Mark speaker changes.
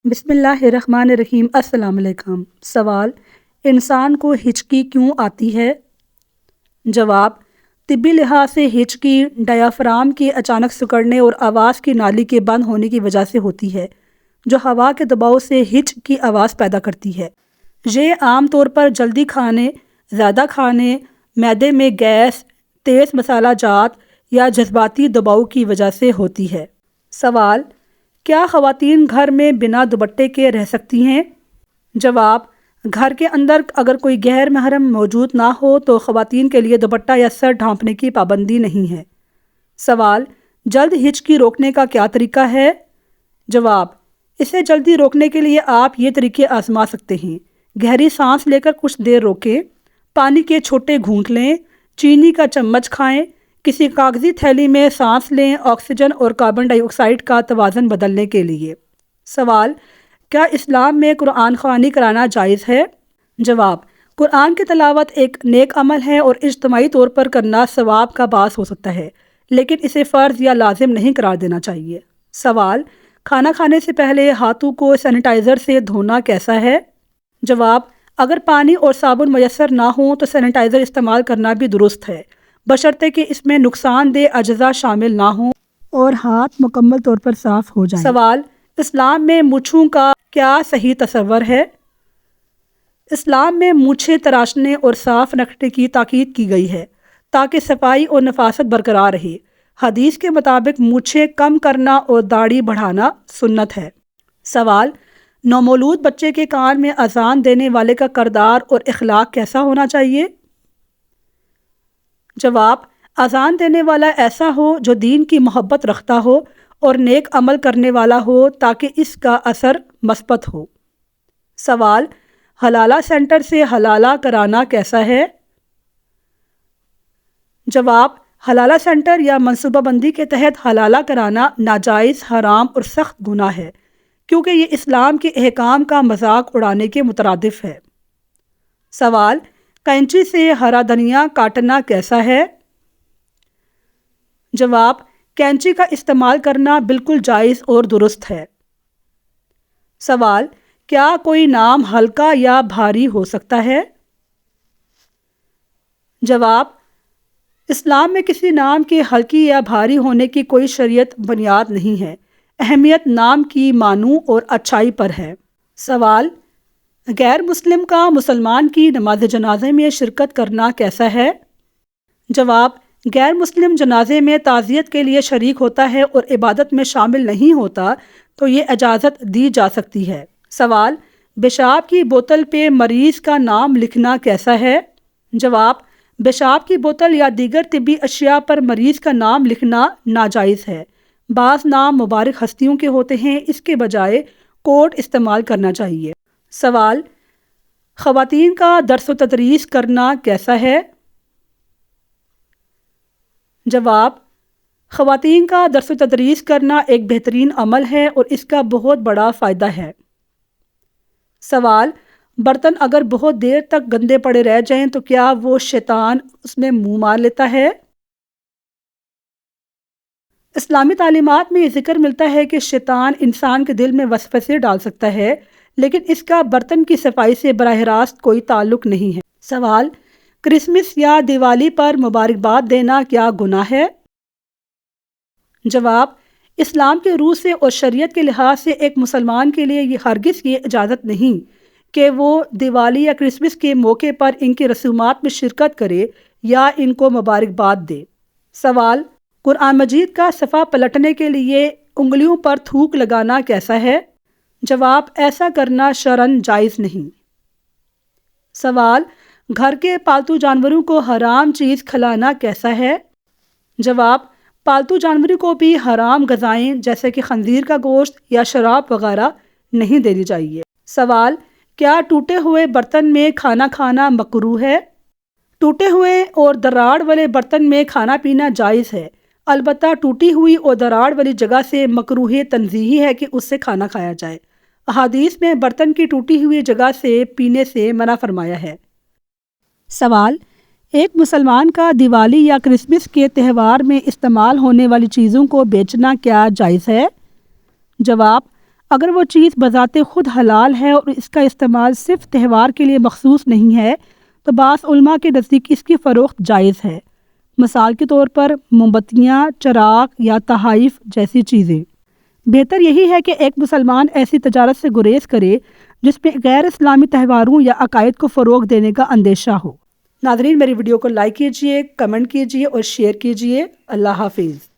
Speaker 1: بسم اللہ الرحمن الرحیم۔ السلام علیکم۔ سوال: انسان کو ہچکی کیوں آتی ہے؟ جواب: طبی لحاظ سے ہچکی ڈایافرام کے اچانک سکڑنے اور آواز کی نالی کے بند ہونے کی وجہ سے ہوتی ہے، جو ہوا کے دباؤ سے ہچ کی آواز پیدا کرتی ہے۔ یہ عام طور پر جلدی کھانے، زیادہ کھانے، معدے میں گیس، تیز مسالہ جات یا جذباتی دباؤ کی وجہ سے ہوتی ہے۔ سوال: کیا خواتین گھر میں بنا دوپٹے کے رہ سکتی ہیں؟ جواب: گھر کے اندر اگر کوئی غیر محرم موجود نہ ہو تو خواتین کے لیے دوپٹہ یا سر ڈھانپنے کی پابندی نہیں ہے۔ سوال: جلد ہچکی روکنے کا کیا طریقہ ہے؟ جواب: اسے جلدی روکنے کے لیے آپ یہ طریقے آزما سکتے ہیں۔ گہری سانس لے کر کچھ دیر روکیں، پانی کے چھوٹے گھونٹ لیں، چینی کا چمچ کھائیں، کسی کاغذی تھیلی میں سانس لیں آکسیجن اور کاربن ڈائی آکسائڈ کا توازن بدلنے کے لیے۔ سوال: کیا اسلام میں قرآن خوانی کرانا جائز ہے؟ جواب: قرآن کی تلاوت ایک نیک عمل ہے اور اجتماعی طور پر کرنا ثواب کا باعث ہو سکتا ہے، لیکن اسے فرض یا لازم نہیں قرار دینا چاہیے۔ سوال: کھانا کھانے سے پہلے ہاتھوں کو سینیٹائزر سے دھونا کیسا ہے؟ جواب: اگر پانی اور صابن میسر نہ ہوں تو سینیٹائزر استعمال کرنا بھی درست ہے، بشرطے کہ اس میں نقصان دہ اجزاء شامل نہ ہوں اور ہاتھ مکمل طور پر صاف ہو جائیں۔ سوال: اسلام میں مونچھوں کا کیا صحیح تصور ہے؟ اسلام میں مونچھیں تراشنے اور صاف رکھنے کی تاکید کی گئی ہے تاکہ صفائی اور نفاست برقرار رہے۔ حدیث کے مطابق مونچھیں کم کرنا اور داڑھی بڑھانا سنت ہے۔ سوال: نومولود بچے کے کان میں اذان دینے والے کا کردار اور اخلاق کیسا ہونا چاہیے؟ جواب: اذان دینے والا ایسا ہو جو دین کی محبت رکھتا ہو اور نیک عمل کرنے والا ہو تاکہ اس کا اثر مثبت ہو۔ سوال: حلالہ سینٹر سے حلالہ کرانا کیسا ہے؟ جواب: حلالہ سینٹر یا منصوبہ بندی کے تحت حلالہ کرانا ناجائز، حرام اور سخت گناہ ہے، کیونکہ یہ اسلام کے احکام کا مذاق اڑانے کے مترادف ہے۔ سوال: کینچی سے ہرا دھنیا کاٹنا کیسا ہے؟ جواب: کینچی کا استعمال کرنا بالکل جائز اور درست ہے۔ سوال: کیا کوئی نام ہلکا یا بھاری ہو سکتا ہے؟ جواب: اسلام میں کسی نام کے ہلکی یا بھاری ہونے کی کوئی شرعیت بنیاد نہیں ہے، اہمیت نام کی معنوں اور اچھائی پر ہے۔ سوال: غیر مسلم کا مسلمان کی نماز جنازے میں شرکت کرنا کیسا ہے؟ جواب: غیر مسلم جنازے میں تعزیت کے لیے شریک ہوتا ہے اور عبادت میں شامل نہیں ہوتا تو یہ اجازت دی جا سکتی ہے۔ سوال: پیشاب کی بوتل پہ مریض کا نام لکھنا کیسا ہے؟ جواب: پیشاب کی بوتل یا دیگر طبی اشیاء پر مریض کا نام لکھنا ناجائز ہے۔ بعض نام مبارک ہستیوں کے ہوتے ہیں، اس کے بجائے کوڈ استعمال کرنا چاہیے۔ سوال: خواتین کا درس و تدریس کرنا کیسا ہے؟ جواب: خواتین کا درس و تدریس کرنا ایک بہترین عمل ہے اور اس کا بہت بڑا فائدہ ہے۔ سوال: برتن اگر بہت دیر تک گندے پڑے رہ جائیں تو کیا وہ شیطان اس میں منہ مار لیتا ہے؟ اسلامی تعلیمات میں یہ ذکر ملتا ہے کہ شیطان انسان کے دل میں وسوسے ڈال سکتا ہے، لیکن اس کا برتن کی صفائی سے براہ راست کوئی تعلق نہیں ہے۔ سوال: کرسمس یا دیوالی پر مبارکباد دینا کیا گناہ ہے؟ جواب: اسلام کے روح سے اور شریعت کے لحاظ سے ایک مسلمان کے لیے یہ ہرگز یہ اجازت نہیں کہ وہ دیوالی یا کرسمس کے موقع پر ان کی رسومات میں شرکت کرے یا ان کو مبارکباد دے۔ سوال: قرآن مجید کا صفحہ پلٹنے کے لیے انگلیوں پر تھوک لگانا کیسا ہے؟ جواب: ایسا کرنا شرعاً جائز نہیں۔ سوال: گھر کے پالتو جانوروں کو حرام چیز کھلانا کیسا ہے؟ جواب: پالتو جانوروں کو بھی حرام غذائیں جیسے کہ خنزیر کا گوشت یا شراب وغیرہ نہیں دینی چاہیے۔ سوال: کیا ٹوٹے ہوئے برتن میں کھانا کھانا مکروہ ہے؟ ٹوٹے ہوئے اور دراڑ والے برتن میں کھانا پینا جائز ہے، البتہ ٹوٹی ہوئی اور دراڑ والی جگہ سے مکروہ تنزیہی ہے کہ اس سے کھانا کھایا جائے۔ احادیث میں برتن کی ٹوٹی ہوئی جگہ سے پینے سے منع فرمایا ہے۔ سوال: ایک مسلمان کا دیوالی یا کرسمس کے تہوار میں استعمال ہونے والی چیزوں کو بیچنا کیا جائز ہے؟ جواب: اگر وہ چیز بذات خود حلال ہے اور اس کا استعمال صرف تہوار کے لیے مخصوص نہیں ہے تو بعض علماء کے نزدیک اس کی فروخت جائز ہے، مثال کے طور پر موم بتیاں، چراغ یا تحائف جیسی چیزیں۔ بہتر یہی ہے کہ ایک مسلمان ایسی تجارت سے گریز کرے جس میں غیر اسلامی تہواروں یا عقائد کو فروغ دینے کا اندیشہ ہو۔ ناظرین، میری ویڈیو کو لائک کیجئے، کمنٹ کیجئے اور شیئر کیجئے۔ اللہ حافظ۔